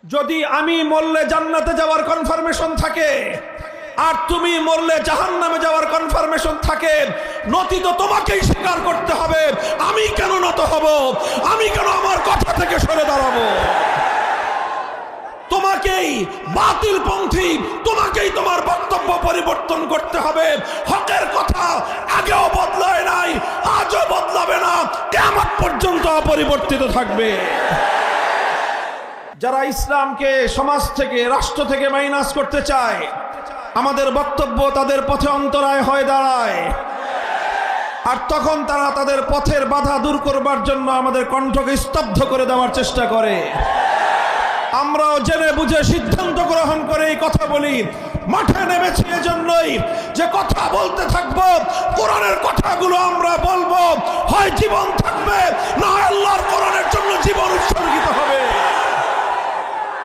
যদি আমি মরলে জান্নাতে যাওয়ার কনফার্মেশন থাকে আর তুমি মরলে জাহান্নামে যাওয়ার কনফার্মেশন থাকে, নতি তো তোমাকেই স্বীকার করতে হবে। আমি কেন নত হব? আমি কেন আমার কথা থেকে সরে দাঁড়াবো? তোমাকেই বাতিলপন্থী, তোমাকেই তোমার বক্তব্য পরিবর্তন করতে হবে। হকের কথা আগেও বদলায় নাই, আজও বদলাবে না, কিয়ামত পর্যন্ত অপরিবর্তিত থাকবে। যারা ইসলামকে সমাজ থেকে, রাষ্ট্র থেকে মাইনাস করতে চায়, আমাদের বক্তব্য তাদের পথে অন্তরায় হয়ে দাঁড়ায়। আর তখন তারা তাদের পথের বাধা দূর করবার জন্য আমাদের কণ্ঠকে স্তব্ধ করে দেওয়ার চেষ্টা করে। আমরাও জেনে বুঝে সিদ্ধান্ত গ্রহণ করে এই কথা বলি। মাঠে নেমেছি এজন্যই যে কথা বলতে থাকবো, কোরআনের কথাগুলো আমরা বলবো। হয় জীবন থাকবে, না আল্লাহর কোরআনের জন্য জীবন উৎসর্গিত হবে।